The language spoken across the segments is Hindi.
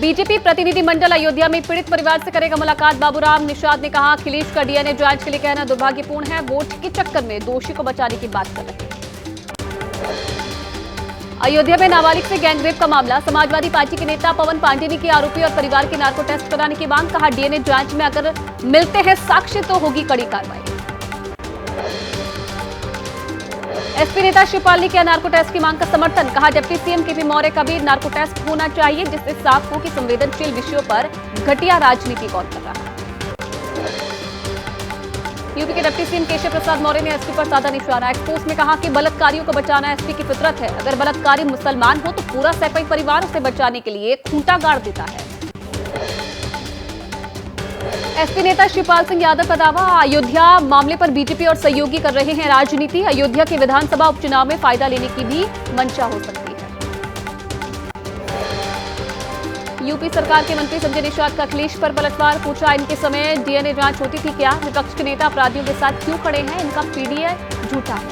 बीजेपी प्रतिनिधिमंडल अयोध्या में पीड़ित परिवार से करेगा मुलाकात। बाबूराम निषाद ने कहा, अखिलेश का डीएनए जांच के लिए कहना दुर्भाग्यपूर्ण है। वोट के चक्कर में दोषी को बचाने की बात कर रहे हैं। अयोध्या में नाबालिग से गैंगरेप का मामला। समाजवादी पार्टी के नेता पवन पांडे ने किया आरोपी और परिवार के नार्को टेस्ट कराने की मांग। कहा, डीएनए जांच में अगर मिलते हैं साक्ष्य तो होगी कड़ी कार्रवाई। एसपी नेता शिवपाल ने किया नार्को टेस्ट की मांग का समर्थन। कहा, डिप्टी सीएम केपी मौर्य का भी नार्को टेस्ट होना चाहिए, जिससे साफ हो कि संवेदनशील विषयों पर घटिया राजनीति कौन कर रहा है। यूपी के डिप्टी सीएम केशव प्रसाद मौर्य ने एसपी पर साधा निशाना। एक्सपोज में कहा कि बलात्कारियों को बचाना एसपी की फितरत है। अगर बलात्कारी मुसलमान हो तो पूरा सैकड़ों परिवार उसे बचाने के लिए खूंटा गाड़ देता है। एसपी नेता शिवपाल सिंह यादव का दावा, अयोध्या मामले पर बीजेपी और सहयोगी कर रहे हैं राजनीति। अयोध्या के विधानसभा उपचुनाव में फायदा लेने की भी मंशा हो सकती है। यूपी सरकार के मंत्री संजय निषाद का अखिलेश पर पलटवार। पूछा, इनके समय डीएनए जांच होती थी क्या? विपक्ष के नेता अपराधियों के साथ क्यों खड़े हैं? इनका पीडीए झूठा है।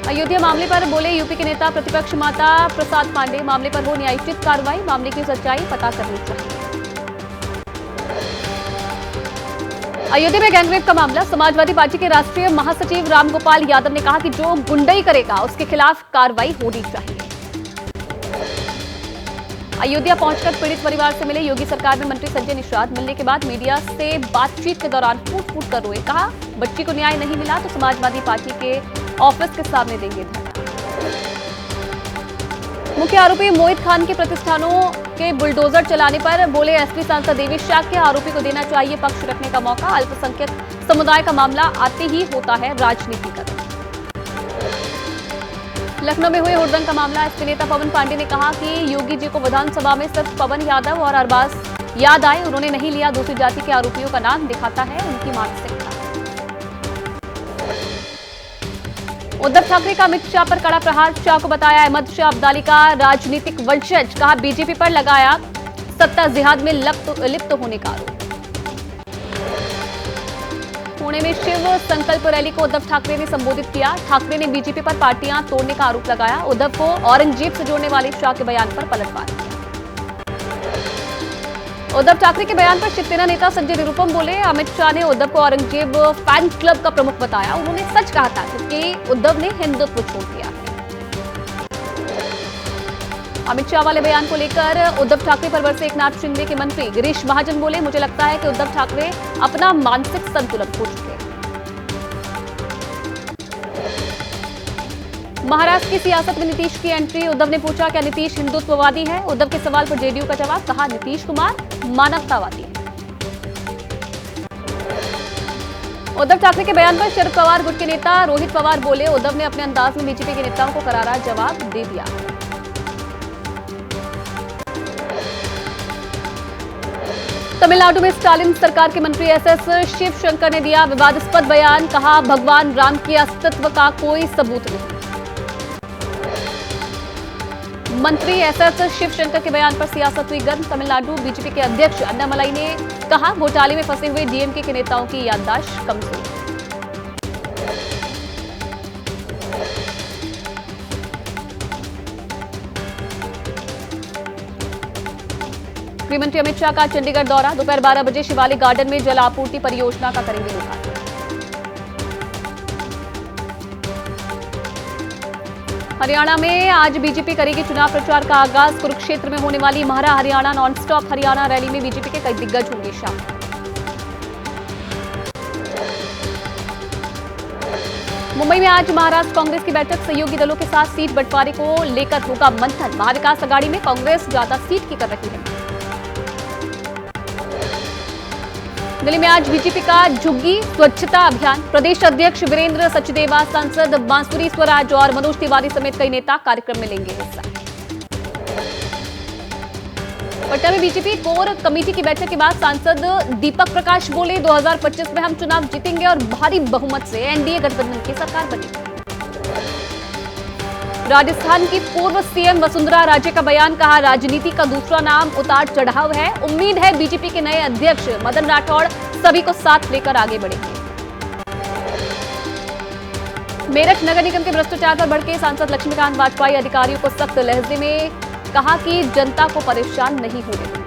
अयोध्या मामले पर बोले यूपी के नेता प्रतिपक्ष माता प्रसाद पांडे, मामले पर हो न्यायोचित कार्रवाई। मामले की सच्चाई पता करनी चाहिए। अयोध्या में गैंगरेप का मामला। समाजवादी पार्टी के राष्ट्रीय महासचिव रामगोपाल यादव ने कहा कि जो गुंडई करेगा उसके खिलाफ कार्रवाई होनी चाहिए। अयोध्या पहुंचकर पीड़ित परिवार से मिले योगी सरकार में मंत्री संजय निषाद। मिलने के बाद मीडिया से बातचीत के दौरान फूट फूट कर रोए। कहा, बच्ची को न्याय नहीं मिला तो समाजवादी पार्टी के ऑफिस के सामने देंगे धरना। मुख्य आरोपी मोहित खान के प्रतिष्ठानों के बुलडोजर चलाने पर बोले एसपी सांसद देवेश शाक्य, आरोपी को देना चाहिए पक्ष रखने का मौका। अल्पसंख्यक समुदाय का मामला आते ही होता है राजनीतिकरण। लखनऊ में हुए हुड़दंग का मामला। एसपी नेता पवन पांडे ने कहा कि योगी जी को विधानसभा में सिर्फ पवन यादव और अरबाज याद आए, उन्होंने नहीं लिया दूसरी जाति के आरोपियों का नाम। दिखाता है उनकी मानसिकता। उद्धव ठाकरे का अमित शाह पर कड़ा प्रहार। शाह को बताया अहमद शाह अब्दाली का राजनीतिक वंशज। कहा, बीजेपी पर लगाया सत्ता जिहाद में लिप्त होने का आरोप। पुणे में शिव संकल्प रैली को उद्धव ठाकरे ने संबोधित किया। ठाकरे ने बीजेपी पर पार्टियां तोड़ने का आरोप लगाया। उद्धव को औरंगजेब से जोड़ने वाले शाह के बयान पर पलटवार किया। उद्धव ठाकरे के बयान पर शिवसेना नेता संजय निरुपम बोले, अमित शाह ने उद्धव को औरंगजेब फैन क्लब का प्रमुख बताया। उन्होंने सच कहा था क्योंकि उद्धव ने हिंदुत्व छोड़ दिया है। अमित शाह वाले बयान को लेकर उद्धव ठाकरे पर बरसे एकनाथ शिंदे के मंत्री गिरीश महाजन बोले, मुझे लगता है कि उद्धव ठाकरे अपना मानसिक संतुलन खो चुके हैं। महाराष्ट्र की सियासत में नीतीश की एंट्री। उद्धव ने पूछा, क्या नीतीश हिंदुत्ववादी है? उद्धव के सवाल पर जेडीयू का जवाब। कहा, नीतीश कुमार मानवतावादी है। उद्धव ठाकरे के बयान पर शरद पवार गुट के नेता रोहित पवार बोले, उद्धव ने अपने अंदाज में बीजेपी के नेताओं को करारा जवाब दे दिया। तमिलनाडु में स्टालिन सरकार के मंत्री एसएस शिवशंकर ने दिया विवादास्पद बयान। कहा, भगवान राम के अस्तित्व का कोई सबूत नहीं। मंत्री एसएस शिवशंकर के बयान पर सियासत हुई गर्म। तमिलनाडु बीजेपी के अध्यक्ष अन्नामलाई ने कहा, घोटाले में फंसे हुए डीएमके के नेताओं की याददाश्त कमजोर। गृहमंत्री अमित शाह का चंडीगढ़ दौरा। दोपहर 12 बजे शिवालिक गार्डन में जल आपूर्ति परियोजना का करेंगे लोकार्पण। हरियाणा में आज बीजेपी करेगी चुनाव प्रचार का आगाज। कुरुक्षेत्र में होने वाली महारा हरियाणा नॉनस्टॉप हरियाणा रैली में बीजेपी के कई दिग्गज होंगे शामिल। मुंबई में आज महाराष्ट्र कांग्रेस की बैठक। सहयोगी दलों के साथ सीट बंटवारे को लेकर होगा मंथन। महाविकास अघाड़ी में कांग्रेस ज्यादा सीट की कर रही है। दिल्ली में आज बीजेपी का झुग्गी स्वच्छता अभियान। प्रदेश अध्यक्ष वीरेंद्र सचदेवा, सांसद बांसुरी स्वराज और मनोज तिवारी समेत कई नेता कार्यक्रम में लेंगे हिस्सा। पटना में बीजेपी कोर कमेटी की बैठक के बाद सांसद दीपक प्रकाश बोले, 2025 में हम चुनाव जीतेंगे और भारी बहुमत से एनडीए गठबंधन की सरकार बनेगी। राजस्थान की पूर्व सीएम वसुंधरा राजे का बयान। कहा, राजनीति का दूसरा नाम उतार चढ़ाव है। उम्मीद है बीजेपी के नए अध्यक्ष मदन राठौड़ सभी को साथ लेकर आगे बढ़ेंगे। मेरठ नगर निगम के भ्रष्टाचार पर भड़के सांसद लक्ष्मीकांत वाजपेयी अधिकारियों को सख्त लहजे में कहा कि जनता को परेशान नहीं होने दूंगा।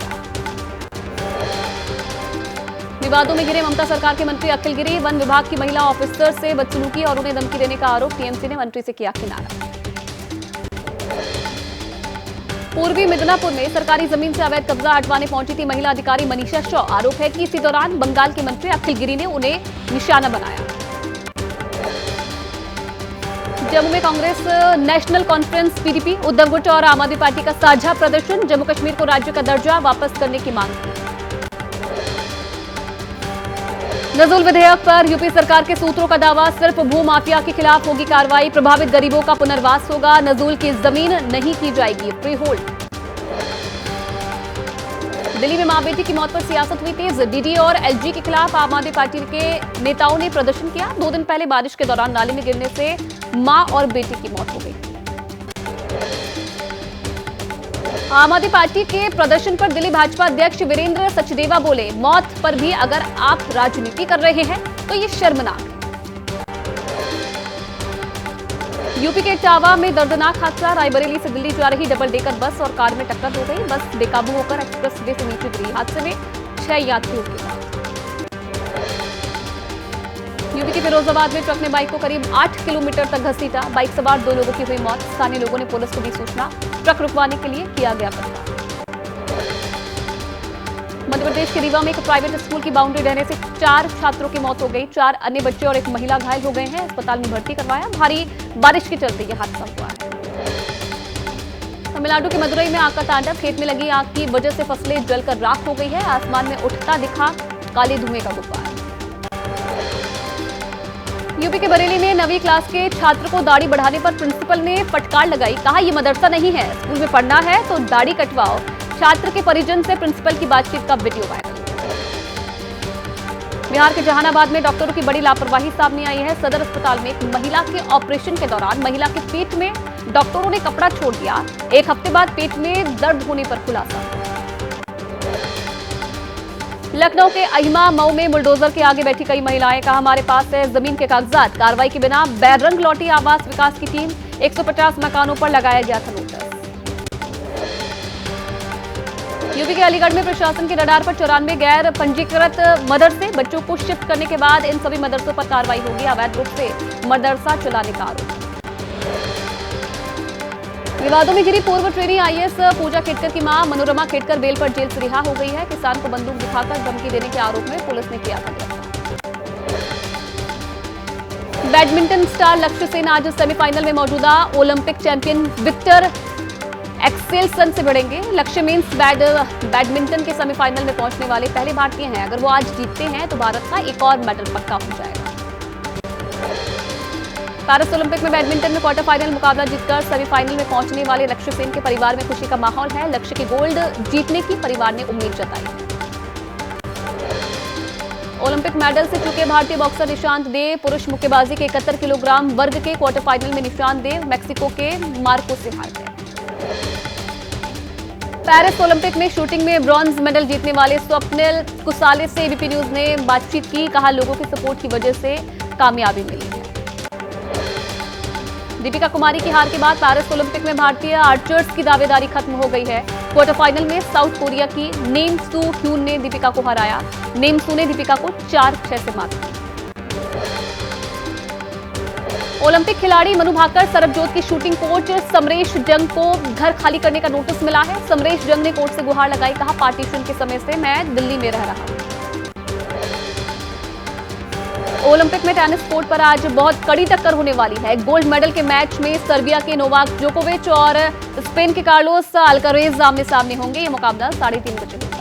विवादों में घिरे ममता सरकार के मंत्री अखिल गिरी, वन विभाग की महिला ऑफिसर से बदसलूकी और उन्हें धमकी देने का आरोप, टीएमसी ने मंत्री से किया किनारा। पूर्वी मिदनापुर में सरकारी जमीन से अवैध कब्जा हटवाने पहुंची थी महिला अधिकारी मनीषा शॉ। आरोप है कि इसी दौरान बंगाल के मंत्री अखिल गिरी ने उन्हें निशाना बनाया। जम्मू में Congress national conference PDP, Uddhav गुट और आम आदमी पार्टी का साझा प्रदर्शन, जम्मू कश्मीर को राज्य का दर्जा वापस करने की मांग की। नजूल विधेयक पर यूपी सरकार के सूत्रों का दावा, सिर्फ भू माफिया के खिलाफ होगी कार्रवाई, प्रभावित गरीबों का पुनर्वास होगा, नजूल की जमीन नहीं की जाएगी फ्री होल्ड। दिल्ली में मां बेटी की मौत पर सियासत हुई तेज, डीडी और एलजी के खिलाफ आम आदमी पार्टी के नेताओं ने प्रदर्शन किया। 2 दिन पहले बारिश के दौरान नाले में गिरने से मां और बेटी की मौत हो गई। आम आदमी पार्टी के प्रदर्शन पर दिल्ली भाजपा अध्यक्ष वीरेंद्र सचदेवा बोले, मौत पर भी अगर आप राजनीति कर रहे हैं तो ये शर्मनाक है। यूपी के इटावा में दर्दनाक हादसा, रायबरेली से दिल्ली जा रही डबल डेकर बस और कार में टक्कर हो गई। बस बेकाबू होकर एक्सप्रेस वे से नीचे गिरी। हादसे में 6 यात्रियों की मौत। यूपी के फिरोजाबाद में ट्रक ने बाइक को करीब 8 किलोमीटर तक घसीटा, बाइक सवार 2 लोगों की हुई मौत। स्थानीय लोगों ने पुलिस को दी सूचना, ट्रक रुकवाने के लिए किया गया प्रयास। मध्य प्रदेश के रीवा में एक प्राइवेट स्कूल की बाउंड्री ढहने से 4 छात्रों की मौत हो गई। 4 अन्य बच्चे और एक महिला घायल हो गए हैं, अस्पताल में भर्ती करवाया। भारी बारिश के चलते यह हादसा हुआ है। तमिलनाडु के मदुरई में आग का तांडव, खेत में लगी आग की वजह से फसलें जलकर राख हो गई है। आसमान में उठता दिखा काले धुएं का गुब्बार। यूपी के बरेली में 9वीं क्लास के छात्र को दाढ़ी बढ़ाने पर प्रिंसिपल ने फटकार लगाई, कहा यह मदरसा नहीं है, स्कूल में पढ़ना है तो दाढ़ी कटवाओ। छात्र के परिजन से प्रिंसिपल की बातचीत का वीडियो वायरल। बिहार के जहानाबाद में डॉक्टरों की बड़ी लापरवाही सामने आई है। सदर अस्पताल में एक महिला के ऑपरेशन के दौरान महिला के पेट में डॉक्टरों ने कपड़ा छोड़ दिया। 1 हफ्ते बाद पेट में दर्द होने पर खुलासा। लखनऊ के अहिमा मऊ में बुलडोजर के आगे बैठी कई महिलाएं, कहा हमारे पास है जमीन के कागजात। कार्रवाई के बिना बैरंग लौटी आवास विकास की टीम, 150 मकानों पर लगाया गया था नोटिस। यूपी के अलीगढ़ में प्रशासन के रडार पर 94 गैर पंजीकृत मदरसे, बच्चों को शिफ्ट करने के बाद इन सभी मदरसों पर कार्रवाई होगी। अवैध रूप से मदरसा चलाने का आरोप। विवादों में घिरी पूर्व ट्रेनी आईएएस पूजा खेडकर की मां मनोरमा खेडकर बेल पर जेल से रिहा हो गई है। किसान को बंदूक दिखाकर धमकी देने के आरोप में पुलिस ने किया था गिरफ्तार। बैडमिंटन स्टार लक्ष्य सेन आज सेमीफाइनल में मौजूदा ओलंपिक चैंपियन विक्टर एक्सेल्सन से भिड़ेंगे। लक्ष्य मेंस बैडमिंटन के सेमीफाइनल में पहुंचने वाले पहले भारतीय हैं। अगर वो आज जीतते हैं तो भारत का एक और मेडल पक्का हो जाएगा। पेरिस ओलंपिक में बैडमिंटन में क्वार्टर फाइनल मुकाबला जीतकर सेमीफाइनल में पहुंचने वाले लक्ष्य सेन के परिवार में खुशी का माहौल है। लक्ष्य के गोल्ड जीतने की परिवार ने उम्मीद जताई है। ओलंपिक मेडल से चूके भारतीय बॉक्सर निशांत देव, पुरुष मुक्केबाजी के 71 किलोग्राम वर्ग के क्वार्टर फाइनल में निशांत देव मैक्सिको के मार्को से हार गए। पेरिस ओलंपिक में शूटिंग में ब्रॉन्ज मेडल जीतने वाले स्वप्निल कुसाले से एबीपी न्यूज ने बातचीत की, कहा लोगों के सपोर्ट की वजह से कामयाबी मिली है। दीपिका कुमारी की हार के बाद पेरिस ओलंपिक में भारतीय आर्चर्स की दावेदारी खत्म हो गई है। क्वार्टर फाइनल में साउथ कोरिया की नेम सू ह्यून ने दीपिका को हराया। नेम सू ने दीपिका को 4-6 से मात दी। ओलंपिक खिलाड़ी मनु भाकर सरबजोत की शूटिंग कोच समरेश जंग को घर खाली करने का नोटिस मिला है। समरेश जंग ने कोर्ट से गुहार लगाई, कहा पार्टीशन के समय से मैं दिल्ली में रह रहा हूं। ओलंपिक में टेनिस कोर्ट पर आज बहुत कड़ी टक्कर होने वाली है। गोल्ड मेडल के मैच में सर्बिया के नोवाक जोकोविच और स्पेन के कार्लोस अल्कारेज आमने सामने होंगे। ये मुकाबला 3:30 बजे होगा।